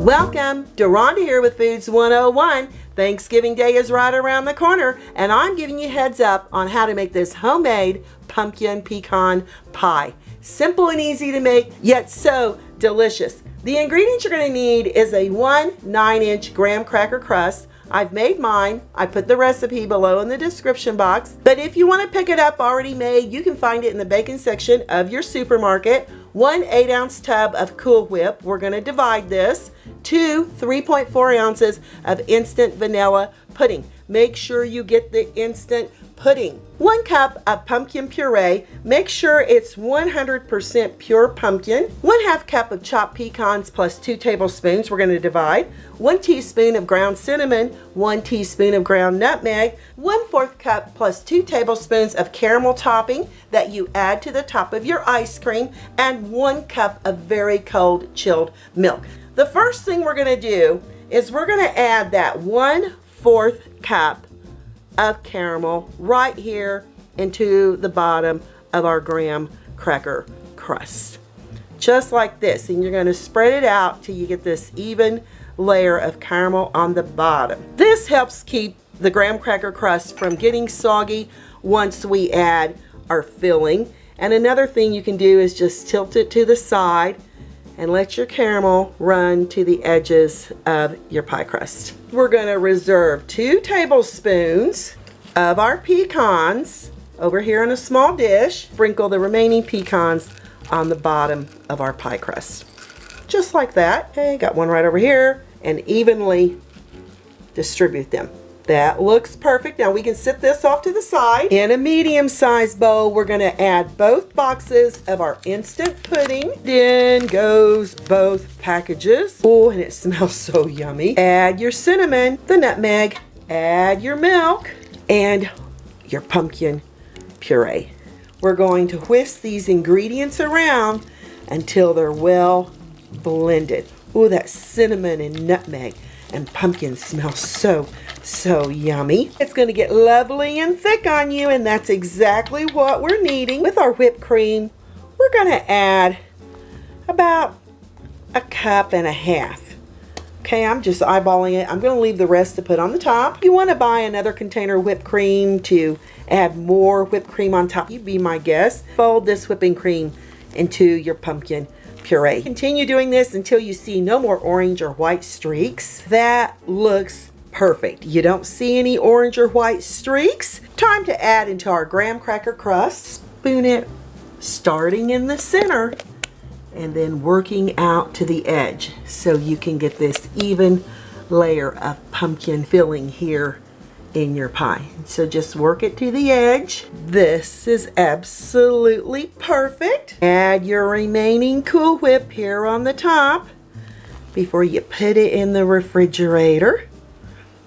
Welcome, Deronda here with Foods 101. Thanksgiving Day is right around the corner, and I'm giving you heads up on how to make this homemade pumpkin pecan pie. Simple and easy to make, yet so delicious. The ingredients you're going to need is a 1 9-inch graham cracker crust. I've made mine. I put the recipe below in the description box. But if you want to pick it up already made, you can find it in the baking section of your supermarket. 1 8-ounce tub of Cool Whip. We're going to divide this. 2 3.4 ounces of instant vanilla pudding. Make sure you get the instant pudding. 1 cup of pumpkin puree. Make sure it's 100% pure pumpkin. 1/2 cup of chopped pecans plus 2 tablespoons. We're going to divide. 1 teaspoon of ground cinnamon. 1 teaspoon of ground nutmeg. 1/4 cup plus 2 tablespoons of caramel topping that you add to the top of your ice cream. And 1 cup of very cold chilled milk. The first thing we're going to do is we're going to add that 1/4 cup of caramel right here into the bottom of our graham cracker crust. Just like this. And you're going to spread it out till you get this even layer of caramel on the bottom. This helps keep the graham cracker crust from getting soggy once we add our filling. And another thing you can do is just tilt it to the side and let your caramel run to the edges of your pie crust. We're going to reserve 2 tablespoons of our pecans over here in a small dish. Sprinkle the remaining pecans on the bottom of our pie crust. Just like that. Okay, got one right over here, and evenly distribute them. That looks perfect. Now we can set this off to the side. In a medium-sized bowl, we're going to add both boxes of our instant pudding. Then goes both packages. Oh, and it smells so yummy. Add your cinnamon, the nutmeg, add your milk, and your pumpkin puree. We're going to whisk these ingredients around until they're well blended. Oh, that cinnamon and nutmeg and pumpkin smells so yummy. It's going to get lovely and thick on you, and that's exactly what we're needing. With our whipped cream, we're going to add about 1.5 cups. Okay, I'm just eyeballing it. I'm going to leave the rest to put on the top. If you want to buy another container of whipped cream to add more whipped cream on top, you be my guest. Fold this whipping cream into your pumpkin puree. Continue doing this until you see no more orange or white streaks. That looks perfect. You don't see any orange or white streaks. Time to add into our graham cracker crust. Spoon it, starting in the center and then working out to the edge so you can get this even layer of pumpkin filling here in your pie. So just work it to the edge. This is absolutely perfect. Add your remaining Cool Whip here on the top before you put it in the refrigerator.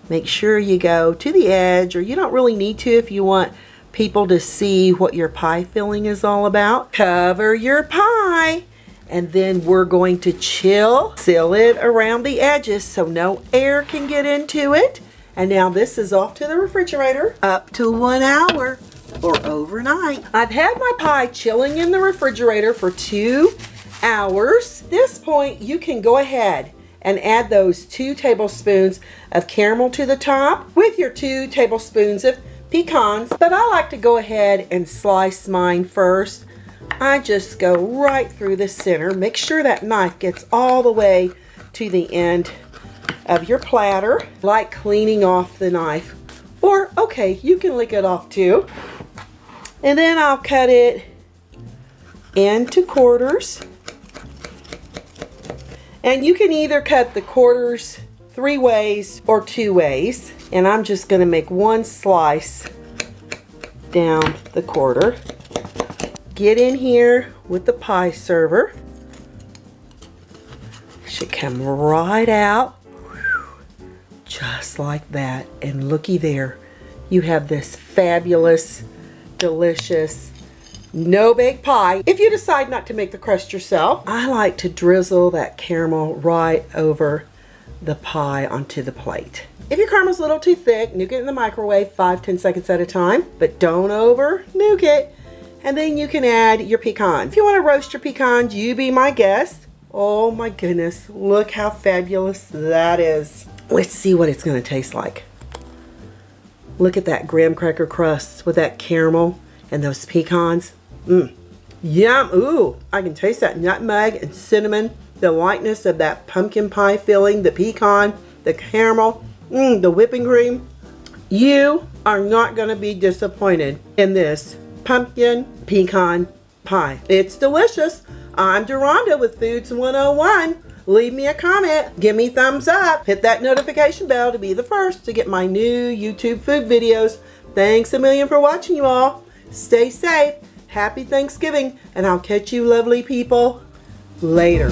Make sure you go to the edge, or you don't really need to if you want people to see what your pie filling is all about. Cover your pie, and then we're going to seal it around the edges so no air can get into it. And now this is off to the refrigerator up to 1 hour or overnight. I've had my pie chilling in the refrigerator for 2 hours. At this point, you can go ahead and add those 2 tablespoons of caramel to the top with your 2 tablespoons of pecans. But I like to go ahead and slice mine first. I just go right through the center. Make sure that knife gets all the way to the end of your platter, like cleaning off the knife. Or, okay, you can lick it off too. And then I'll cut it into quarters. And you can either cut the quarters 3 ways or 2 ways. And I'm just going to make 1 slice down the quarter. Get in here with the pie server. Should come right out. Just like that. And looky there. You have this fabulous, delicious, no-bake pie. If you decide not to make the crust yourself, I like to drizzle that caramel right over the pie onto the plate. If your caramel's a little too thick, nuke it in the microwave 5-10 seconds at a time, but don't over nuke it. And then you can add your pecan. If you want to roast your pecans, you be my guest. Oh my goodness, look how fabulous that is. Let's see what it's gonna taste like. Look at that graham cracker crust with that caramel and those pecans. Yum. Ooh, I can taste that nutmeg and cinnamon, the lightness of that pumpkin pie filling, the pecan, the caramel, the whipping cream. You are not gonna be disappointed in this pumpkin pecan pie. It's delicious. I'm Deronda with Foods 101. Leave me a comment, give me thumbs up, hit that notification bell to be the first to get my new YouTube food videos. Thanks a million for watching, you all. Stay safe, happy Thanksgiving, and I'll catch you lovely people later.